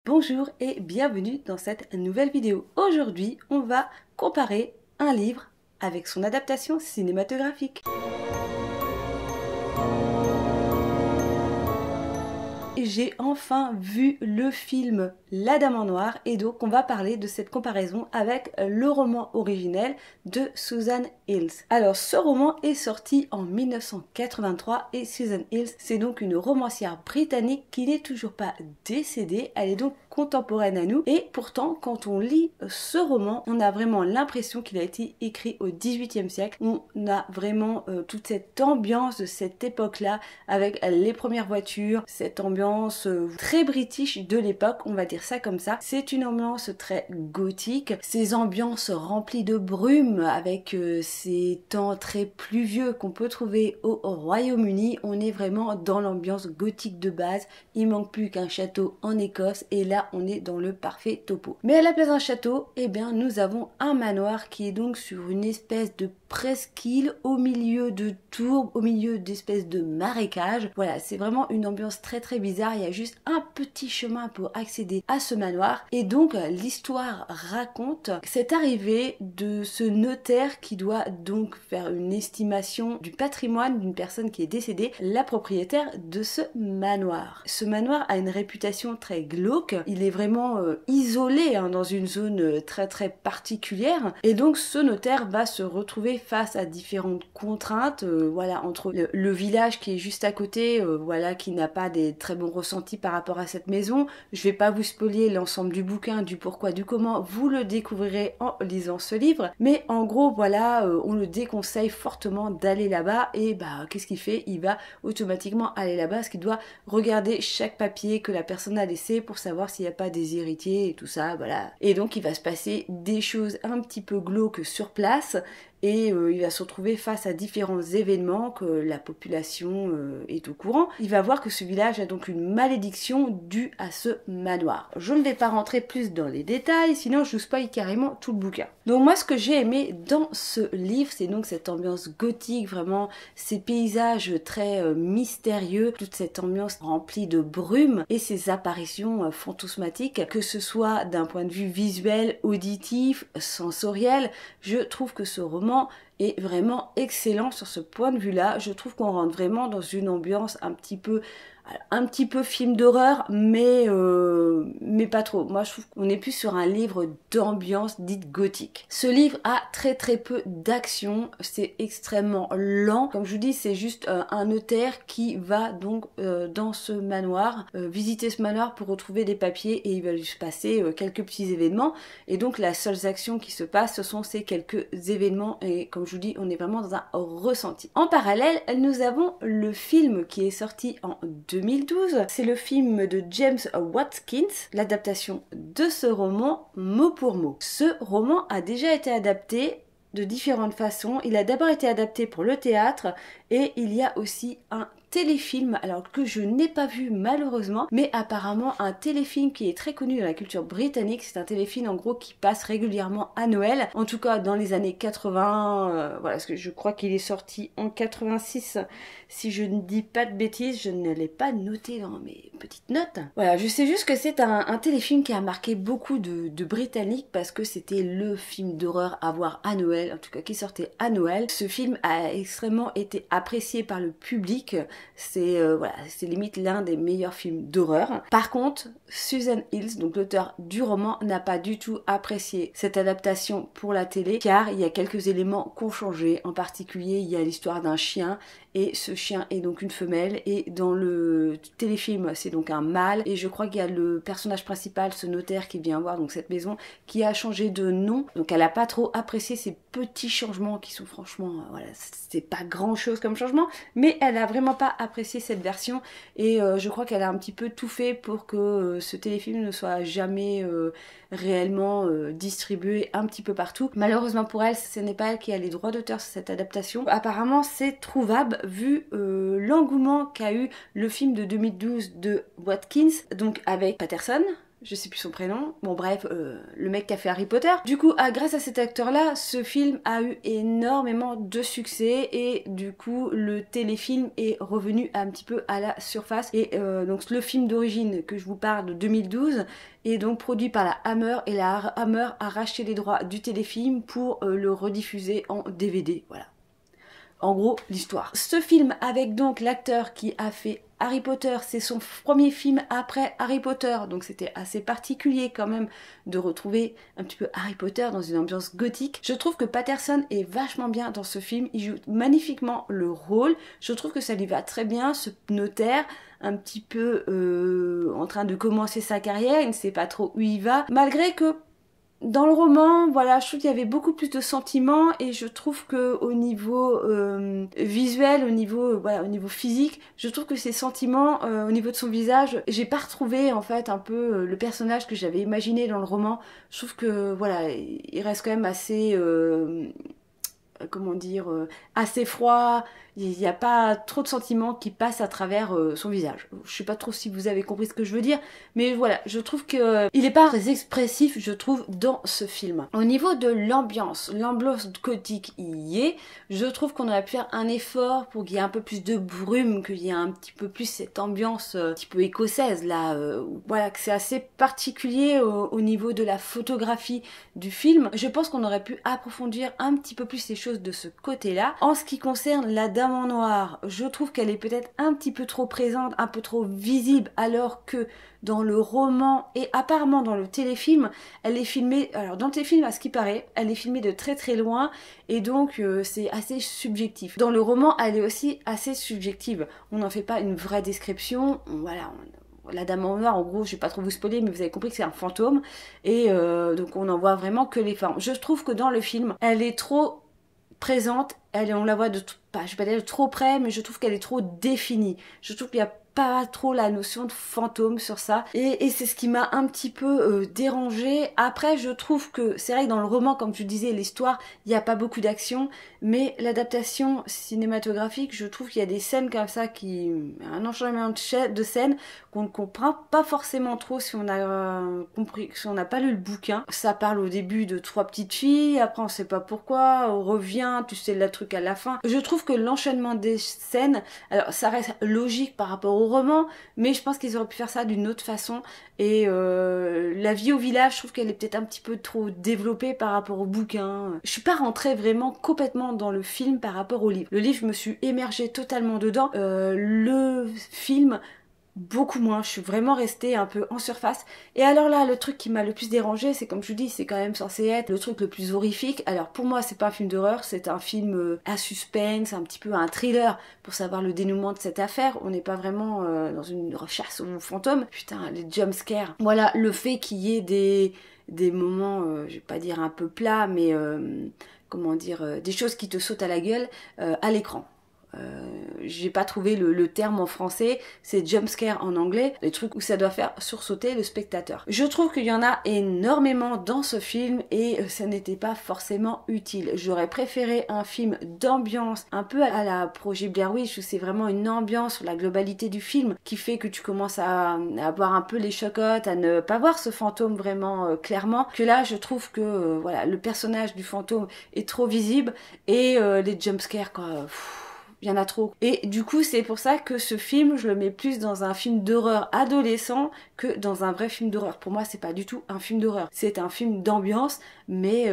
Bonjour et bienvenue dans cette nouvelle vidéo. Aujourd'hui, on va comparer un livre avec son adaptation cinématographique. J'ai enfin vu le film La Dame en Noir et donc on va parler de cette comparaison avec le roman originel de Susan Hill. Alors ce roman est sorti en 1983 et Susan Hill c'est donc une romancière britannique qui n'est toujours pas décédée, elle est donc contemporaine à nous et pourtant quand on lit ce roman on a vraiment l'impression qu'il a été écrit au XVIIIe siècle. On a vraiment toute cette ambiance de cette époque là avec les premières voitures, cette ambiance très british de l'époque, on va dire ça comme ça. C'est une ambiance très gothique, ces ambiances remplies de brume avec ces temps très pluvieux qu'on peut trouver au Royaume-Uni. On est vraiment dans l'ambiance gothique de base, il manque plus qu'un château en Écosse et là on est dans le parfait topo. Mais à la place d'un château, eh bien nous avons un manoir qui est donc sur une espèce de presqu'île au milieu de tourbes, au milieu d'espèces de marécages. Voilà, c'est vraiment une ambiance très bizarre. Il y a juste un petit chemin pour accéder à ce manoir et donc l'histoire raconte cette arrivée de ce notaire qui doit donc faire une estimation du patrimoine d'une personne qui est décédée, la propriétaire de ce manoir. Ce manoir a une réputation très glauque, il est vraiment isolé dans une zone très particulière et donc ce notaire va se retrouver face à différentes contraintes, voilà, entre le village qui est juste à côté, voilà, qui n'a pas des très bons ressentis par rapport à cette maison. Je vais pas vous spoiler l'ensemble du bouquin, du pourquoi, du comment, vous le découvrirez en lisant ce livre, mais en gros, voilà, on le déconseille fortement d'aller là-bas et bah, qu'est-ce qu'il fait? Il va automatiquement aller là-bas parce qu'il doit regarder chaque papier que la personne a laissé pour savoir s'il n'y a pas des héritiers et tout ça, voilà. Et donc, il va se passer des choses un petit peu glauques sur place et il va se retrouver face à différents événements que la population est au courant. Il va voir que ce village a donc une malédiction due à ce manoir. Je ne vais pas rentrer plus dans les détails, sinon je vous spoil carrément tout le bouquin. Donc moi ce que j'ai aimé dans ce livre, c'est donc cette ambiance gothique, vraiment ces paysages très mystérieux, toute cette ambiance remplie de brume et ces apparitions fantasmatiques, que ce soit d'un point de vue visuel, auditif, sensoriel. Je trouve que ce roman est vraiment excellent sur ce point de vue-là. Je trouve qu'on rentre vraiment dans une ambiance un petit peu film d'horreur, mais pas trop. Moi, je trouve qu'on est plus sur un livre d'ambiance dite gothique. Ce livre a très peu d'action, c'est extrêmement lent. Comme je vous dis, c'est juste un notaire qui va donc dans ce manoir, visiter ce manoir pour retrouver des papiers et il va lui se passer quelques petits événements. Et donc, la seule action qui se passe, ce sont ces quelques événements et comme je vous dis, on est vraiment dans un ressenti. En parallèle, nous avons le film qui est sorti en 2012. C'est le film de James Watkins, l'adaptation de ce roman mot pour mot. Ce roman a déjà été adapté de différentes façons. Il a d'abord été adapté pour le théâtre et il y a aussi un téléfilm, alors que je n'ai pas vu malheureusement, mais apparemment un téléfilm qui est très connu dans la culture britannique. C'est un téléfilm en gros qui passe régulièrement à Noël, en tout cas dans les années 80, voilà, parce que je crois qu'il est sorti en 86, si je ne dis pas de bêtises, je ne l'ai pas noté dans mes petites notes. Voilà, je sais juste que c'est un téléfilm qui a marqué beaucoup de Britanniques parce que c'était le film d'horreur à voir à Noël, en tout cas qui sortait à Noël. Ce film a extrêmement été apprécié par le public. C'est voilà, c'est limite l'un des meilleurs films d'horreur. Par contre, Susan Hill, donc l'auteur du roman, n'a pas du tout apprécié cette adaptation pour la télé car il y a quelques éléments qui ont changé. En particulier, il y a l'histoire d'un chien et ce chien est donc une femelle et dans le téléfilm c'est donc un mâle et je crois qu'il y a le personnage principal, ce notaire qui vient voir donc cette maison, qui a changé de nom, donc elle a pas trop apprécié ces petits changements qui sont franchement voilà, c'est pas grand chose comme changement, mais elle a vraiment pas apprécié cette version et je crois qu'elle a un petit peu tout fait pour que ce téléfilm ne soit jamais réellement distribué un petit peu partout. Malheureusement pour elle, ce n'est pas elle qui a les droits d'auteur sur cette adaptation. Apparemment c'est trouvable vu l'engouement qu'a eu le film de 2012 de Watkins, donc avec Patterson, je sais plus son prénom, bon bref, le mec qui a fait Harry Potter. Du coup, grâce à cet acteur-là, ce film a eu énormément de succès et du coup, le téléfilm est revenu un petit peu à la surface. Et donc le film d'origine que je vous parle de 2012 est donc produit par la Hammer et la Hammer a racheté les droits du téléfilm pour le rediffuser en DVD, voilà. En gros, l'histoire. Ce film avec donc l'acteur qui a fait Harry Potter, c'est son premier film après Harry Potter, donc c'était assez particulier quand même de retrouver un petit peu Harry Potter dans une ambiance gothique. Je trouve que Patterson est vachement bien dans ce film, il joue magnifiquement le rôle, je trouve que ça lui va très bien, ce notaire un petit peu en train de commencer sa carrière, il ne sait pas trop où il va, malgré que dans le roman, voilà, je trouve qu'il y avait beaucoup plus de sentiments et je trouve que au niveau visuel, au niveau voilà, au niveau physique, je trouve que ces sentiments, au niveau de son visage, j'ai pas retrouvé en fait un peu le personnage que j'avais imaginé dans le roman. Je trouve que voilà, il reste quand même assez comment dire, assez froid, il n'y a pas trop de sentiments qui passent à travers son visage. Je sais pas trop si vous avez compris ce que je veux dire, mais voilà, je trouve que il est pas très expressif, je trouve, dans ce film. Au niveau de l'ambiance gothique y est, je trouve qu'on aurait pu faire un effort pour qu'il y ait un peu plus de brume, qu'il y ait un petit peu plus cette ambiance un petit peu écossaise là, voilà, que c'est assez particulier au niveau de la photographie du film. Je pense qu'on aurait pu approfondir un petit peu plus les choses de ce côté-là. En ce qui concerne la Dame en Noir, je trouve qu'elle est peut-être un petit peu trop présente, un peu trop visible, alors que dans le roman et apparemment dans le téléfilm, elle est filmée, alors dans le téléfilm à ce qui paraît, elle est filmée de très très loin et donc c'est assez subjectif. Dans le roman, elle est aussi assez subjective. On n'en fait pas une vraie description, voilà, la Dame en Noir, en gros, je vais pas trop vous spoiler, mais vous avez compris que c'est un fantôme et donc on n'en voit vraiment que les formes. Je trouve que dans le film, elle est trop présente, on la voit de, pas, je vais pas dire de trop près, mais je trouve qu'elle est trop définie. Je trouve qu'il y a pas trop la notion de fantôme sur ça et c'est ce qui m'a un petit peu dérangée. Après je trouve que c'est vrai que dans le roman, comme tu disais, l'histoire, il n'y a pas beaucoup d'action, mais l'adaptation cinématographique, je trouve qu'il y a des scènes comme ça qui... un enchaînement de scènes qu'on ne comprend pas forcément trop si on a compris, si on n'a pas lu le bouquin. Ça parle au début de 3 petites filles, après on sait pas pourquoi, on revient, tu sais le truc à la fin. Je trouve que l'enchaînement des scènes, alors ça reste logique par rapport au roman, mais je pense qu'ils auraient pu faire ça d'une autre façon. Et la vie au village, je trouve qu'elle est peut-être un petit peu trop développée par rapport au bouquin. Je suis pas rentrée vraiment complètement dans le film par rapport au livre. Le livre, je me suis émergée totalement dedans. Le film, beaucoup moins, je suis vraiment restée un peu en surface. Et alors là, le truc qui m'a le plus dérangé, c'est comme je vous dis, c'est quand même censé être le truc le plus horrifique. Alors pour moi, c'est pas un film d'horreur, c'est un film à suspense, un petit peu un thriller pour savoir le dénouement de cette affaire. On n'est pas vraiment dans une chasse aux fantômes. Putain, les jumpscares. Voilà, le fait qu'il y ait des moments, je vais pas dire un peu plats, mais comment dire, des choses qui te sautent à la gueule à l'écran. J'ai pas trouvé le terme en français, c'est jumpscare en anglais, des trucs où ça doit faire sursauter le spectateur. Je trouve qu'il y en a énormément dans ce film et ça n'était pas forcément utile. J'aurais préféré un film d'ambiance, un peu à la Projet Blair Witch, où c'est vraiment une ambiance sur la globalité du film qui fait que tu commences à avoir un peu les chocottes, à ne pas voir ce fantôme vraiment clairement, que là je trouve que voilà, le personnage du fantôme est trop visible et les jumpscares quoi... Il y en a trop. Et du coup, c'est pour ça que ce film, je le mets plus dans un film d'horreur adolescent que dans un vrai film d'horreur. Pour moi, c'est pas du tout un film d'horreur. C'est un film d'ambiance, mais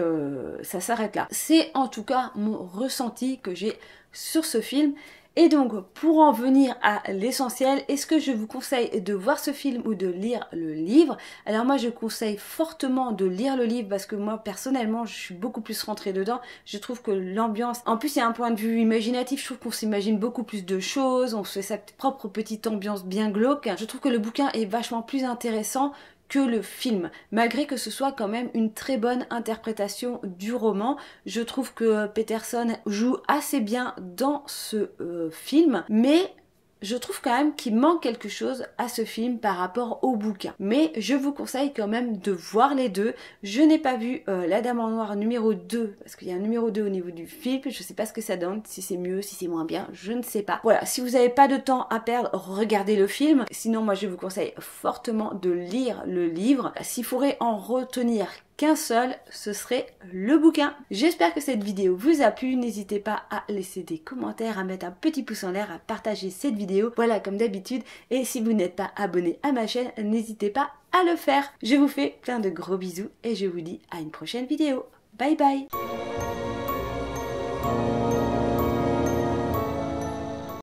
ça s'arrête là. C'est en tout cas mon ressenti que j'ai sur ce film. Et donc, pour en venir à l'essentiel, est-ce que je vous conseille de voir ce film ou de lire le livre? Alors moi, je conseille fortement de lire le livre parce que moi, personnellement, je suis beaucoup plus rentrée dedans. Je trouve que l'ambiance... En plus, il y a un point de vue imaginatif. Je trouve qu'on s'imagine beaucoup plus de choses. On se fait sa propre petite ambiance bien glauque. Je trouve que le bouquin est vachement plus intéressant que le film, malgré que ce soit quand même une très bonne interprétation du roman. Je trouve que Patterson joue assez bien dans ce film, mais je trouve quand même qu'il manque quelque chose à ce film par rapport au bouquin. Mais je vous conseille quand même de voir les deux. Je n'ai pas vu La Dame en Noir numéro 2, parce qu'il y a un numéro 2 au niveau du film. Je sais pas ce que ça donne, si c'est mieux, si c'est moins bien, je ne sais pas. Voilà, si vous n'avez pas de temps à perdre, regardez le film. Sinon, moi je vous conseille fortement de lire le livre. S'il faudrait en retenir qu'un seul, ce serait le bouquin. J'espère que cette vidéo vous a plu. N'hésitez pas à laisser des commentaires, à mettre un petit pouce en l'air, à partager cette vidéo. Voilà, comme d'habitude. Et si vous n'êtes pas abonné à ma chaîne, n'hésitez pas à le faire. Je vous fais plein de gros bisous et je vous dis à une prochaine vidéo. Bye bye!